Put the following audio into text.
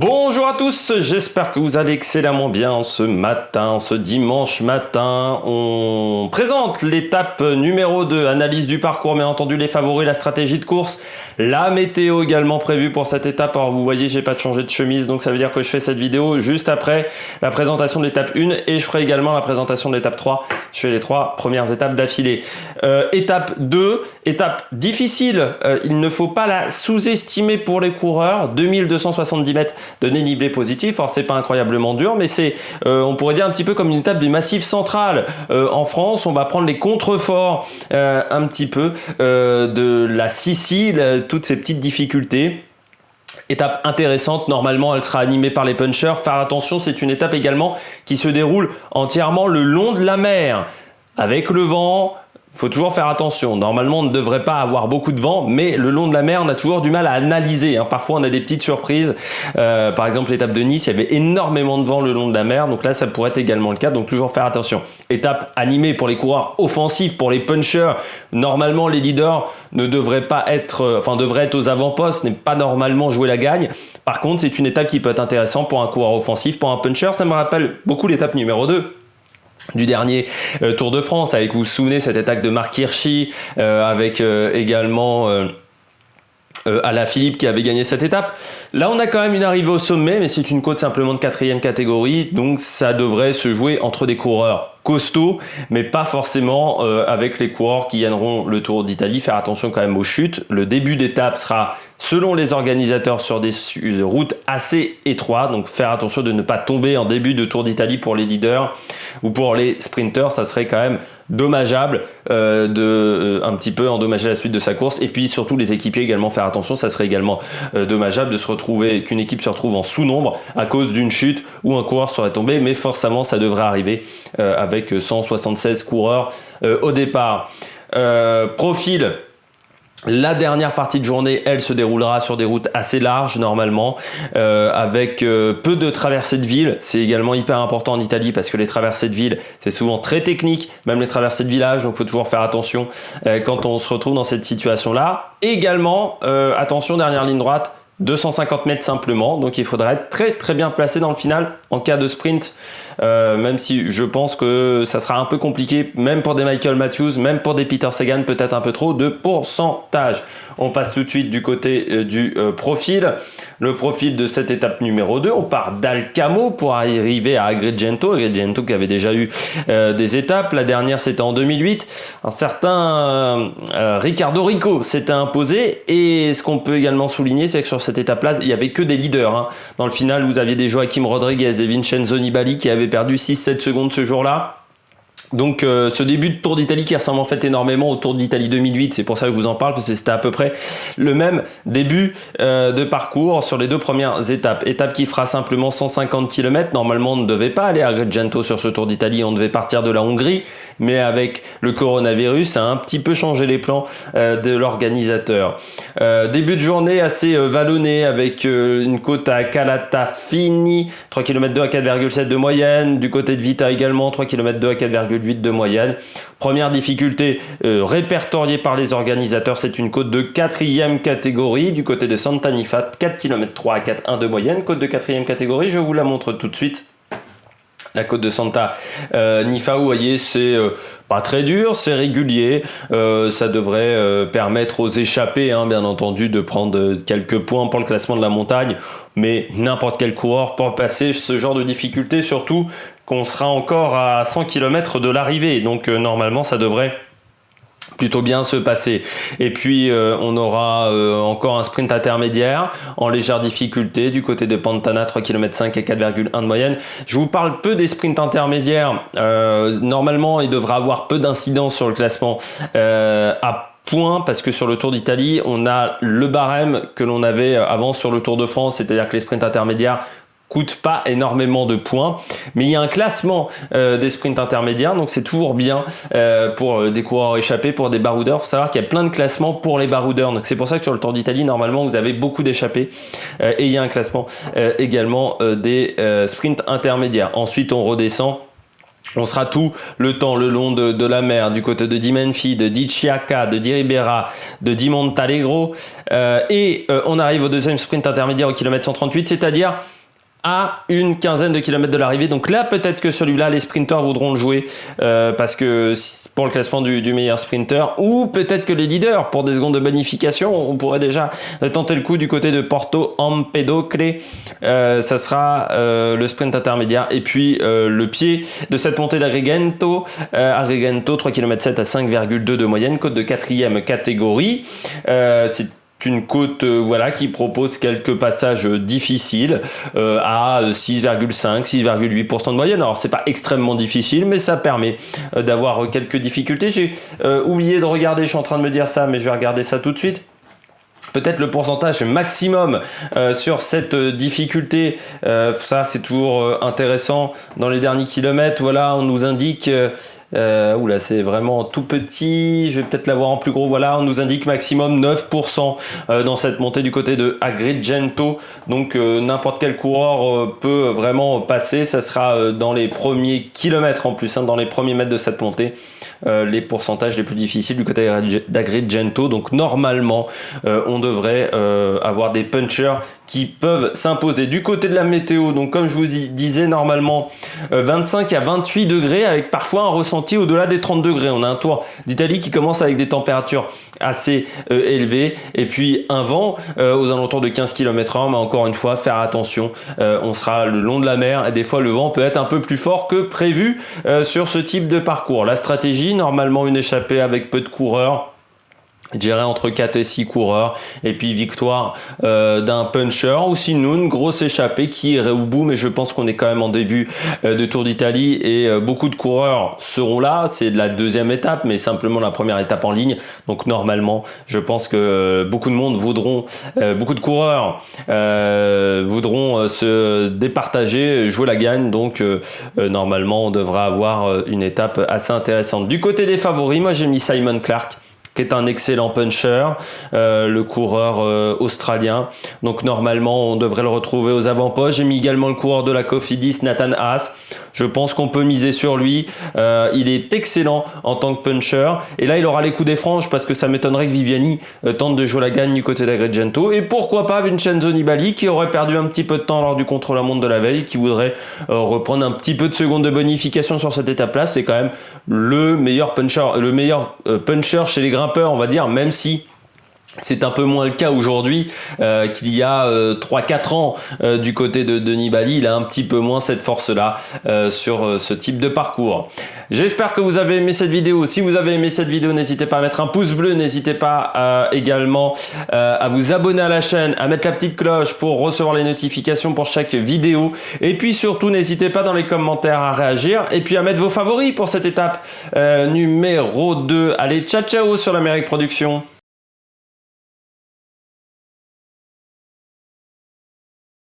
Bonjour à tous, j'espère que vous allez excellemment bien ce matin, ce dimanche matin. On présente l'étape numéro 2, analyse du parcours, bien entendu les favoris, la stratégie de course, la météo également prévue pour cette étape. Alors vous voyez, j'ai pas changé de chemise, donc ça veut dire que je fais cette vidéo juste après la présentation de l'étape 1 et je ferai également la présentation de l'étape 3. Je fais les 3 premières étapes d'affilée. Étape 2, étape difficile, il ne faut pas la sous-estimer pour les coureurs, 2270 mètres de dénivelé positif. Alors c'est pas incroyablement dur, mais c'est on pourrait dire un petit peu comme une étape du Massif central en France. On va prendre les contreforts un petit peu de la Sicile, toutes ces petites difficultés. Étape intéressante, normalement elle sera animée par les punchers. Faire attention, c'est une étape également qui se déroule entièrement le long de la mer avec le vent. Il faut toujours faire attention. Normalement, on ne devrait pas avoir beaucoup de vent, mais le long de la mer, on a toujours du mal à analyser. Parfois, on a des petites surprises. Par exemple, l'étape de Nice, il y avait énormément de vent le long de la mer. Donc là, ça pourrait être également le cas. Donc toujours faire attention. Étape animée pour les coureurs offensifs, pour les punchers. Normalement, les leaders ne devraient pas être, devraient être aux avant-postes, n'est pas normalement jouer la gagne. Par contre, c'est une étape qui peut être intéressante pour un coureur offensif, pour un puncher. Ça me rappelle beaucoup l'étape numéro 2. Du dernier Tour de France, avec, vous vous souvenez, cette étape de Marc Hirschi, avec également Alaphilippe qui avait gagné cette étape. Là, on a quand même une arrivée au sommet, mais c'est une côte simplement de 4e catégorie, donc ça devrait se jouer entre des coureurs costauds, mais pas forcément avec les coureurs qui gagneront le Tour d'Italie. Faire attention quand même aux chutes. Le début d'étape sera, selon les organisateurs, sur des routes assez étroites, donc faire attention de ne pas tomber en début de Tour d'Italie pour les leaders ou pour les sprinters. Ça serait quand même dommageable un petit peu endommager la suite de sa course. Et puis surtout les équipiers également, faire attention, ça serait également dommageable de se retrouver, qu'une équipe se retrouve en sous-nombre à cause d'une chute où un coureur serait tombé, mais forcément ça devrait arriver avec 176 coureurs au départ. Profil. La dernière partie de journée, elle se déroulera sur des routes assez larges normalement, avec peu de traversées de ville. C'est également hyper important en Italie parce que les traversées de ville, c'est souvent très technique, même les traversées de village, donc il faut toujours faire attention quand on se retrouve dans cette situation-là. Également, attention, dernière ligne droite, 250 mètres simplement, donc il faudra être très très bien placé dans le final en cas de sprint, même si je pense que ça sera un peu compliqué, même pour des Michael Matthews, même pour des Peter Sagan, peut-être un peu trop de pourcentage. On passe tout de suite du côté du profil. Le profil de cette étape numéro 2, on part d'Alcamo pour arriver à Agrigento. Agrigento qui avait déjà eu des étapes. La dernière, c'était en 2008. Un certain Ricardo Rico s'était imposé. Et ce qu'on peut également souligner, c'est que sur cette étape-là, il n'y avait que des leaders. Dans le final, vous aviez des Joaquim Rodriguez et Vincenzo Nibali qui avaient perdu 6-7 secondes ce jour-là. Donc ce début de Tour d'Italie qui ressemble en fait énormément au Tour d'Italie 2008, c'est pour ça que je vous en parle, parce que c'était à peu près le même début de parcours sur les 2 premières étapes. Étape qui fera simplement 150 km, normalement on ne devait pas aller à Agrigento sur ce Tour d'Italie, on devait partir de la Hongrie, mais avec le coronavirus, ça a un petit peu changé les plans de l'organisateur. Début de journée assez vallonné avec une côte à Calatafimi, 3 km 2 à 4,7 de moyenne, du côté de Vita également, 3 km 2 à 4,8 de moyenne. Première difficulté répertoriée par les organisateurs, c'est une côte de 4e catégorie du côté de Santa Nifat, 4 km 3 à 4,1 de moyenne, côte de 4e catégorie, je vous la montre tout de suite. La côte de Santa Nifa, vous voyez, c'est pas très dur, c'est régulier. Ça devrait permettre aux échappés, bien entendu, de prendre quelques points pour le classement de la montagne. Mais n'importe quel coureur peut passer ce genre de difficulté, surtout qu'on sera encore à 100 km de l'arrivée. Donc normalement, ça devrait plutôt bien se passer. Et puis on aura encore un sprint intermédiaire en légère difficulté du côté de Pantana, 3 km 5 et 4,1 de moyenne. Je vous parle peu des sprints intermédiaires. Normalement, il devra avoir peu d'incidence sur le classement à points, parce que sur le Tour d'Italie, on a le barème que l'on avait avant sur le Tour de France, c'est-à-dire que les sprints intermédiaires coûte pas énormément de points, mais il y a un classement des sprints intermédiaires, donc c'est toujours bien pour des coureurs échappés, pour des baroudeurs. Il faut savoir qu'il y a plein de classements pour les baroudeurs, donc c'est pour ça que sur le Tour d'Italie, normalement, vous avez beaucoup d'échappés, et il y a un classement également des sprints intermédiaires. Ensuite, on redescend On sera tout le temps le long de la mer, du côté de Di Menfi, de Di Chiacca, de Di Ribera, de Di Montalegro. On arrive au deuxième sprint intermédiaire au kilomètre 138, c'est-à-dire à une quinzaine de kilomètres de l'arrivée. Donc là, peut-être que celui-là, les sprinteurs voudront le jouer parce que pour le classement du meilleur sprinter, ou peut-être que les leaders, pour des secondes de bonification, on pourrait déjà tenter le coup du côté de Porto Empedocle. Ça sera le sprint intermédiaire. Et puis le pied de cette montée d'Agrigento. Agrigento, 3 km 7 à 5,2 de moyenne, côte de 4e catégorie. C'est une côte qui propose quelques passages difficiles à 6,5, 6,8% de moyenne. Alors c'est pas extrêmement difficile, mais ça permet d'avoir quelques difficultés. J'ai oublié de regarder, je suis en train de me dire ça, mais je vais regarder ça tout de suite. Peut-être le pourcentage maximum sur cette difficulté. Ça c'est toujours intéressant dans les derniers kilomètres. Voilà, on nous indique... Oula, c'est vraiment tout petit, je vais peut-être l'avoir en plus gros. Voilà, on nous indique maximum 9% dans cette montée du côté de Agrigento. Donc n'importe quel coureur peut vraiment passer. Ça sera dans les premiers kilomètres en plus, dans les premiers mètres de cette montée, les pourcentages les plus difficiles du côté d'Agrigento. Donc normalement, on devrait avoir des punchers qui peuvent s'imposer. Du côté de la météo, donc comme je vous disais, normalement 25 à 28 degrés avec parfois un ressenti au-delà des 30 degrés. On a un Tour d'Italie qui commence avec des températures assez élevées et puis un vent aux alentours de 15 km/h, mais encore une fois, faire attention. On sera le long de la mer et des fois le vent peut être un peu plus fort que prévu sur ce type de parcours. La stratégie, normalement une échappée avec peu de coureurs. Je dirais entre 4 et 6 coureurs et puis victoire d'un puncher ou sinon une grosse échappée qui irait au bout, mais je pense qu'on est quand même en début de Tour d'Italie et beaucoup de coureurs seront là. C'est la deuxième étape, mais simplement la première étape en ligne, donc normalement je pense que beaucoup de monde voudront, beaucoup de coureurs voudront se départager, jouer la gagne, donc normalement on devra avoir une étape assez intéressante. Du côté des favoris, moi j'ai mis Simon Clark, qui est un excellent puncher, le coureur australien. Donc normalement, on devrait le retrouver aux avant-postes. J'ai mis également le coureur de la Cofidis, Nathan Haas. Je pense qu'on peut miser sur lui. Il est excellent en tant que puncher. Et là, il aura les coups des franges parce que ça m'étonnerait que Viviani tente de jouer la gagne du côté d'Agrigento. Et pourquoi pas Vincenzo Nibali qui aurait perdu un petit peu de temps lors du contre-la-montre de la veille, qui voudrait reprendre un petit peu de secondes de bonification sur cette étape-là. C'est quand même le meilleur puncher, puncher chez les grimpeurs, on va dire, même si c'est un peu moins le cas aujourd'hui qu'il y a 3-4 ans du côté de Nibali. Il a un petit peu moins cette force-là sur ce type de parcours. J'espère que vous avez aimé cette vidéo. Si vous avez aimé cette vidéo, n'hésitez pas à mettre un pouce bleu. N'hésitez pas également à vous abonner à la chaîne, à mettre la petite cloche pour recevoir les notifications pour chaque vidéo. Et puis surtout, n'hésitez pas dans les commentaires à réagir et puis à mettre vos favoris pour cette étape numéro 2. Allez, ciao ciao sur l'Amérique Production.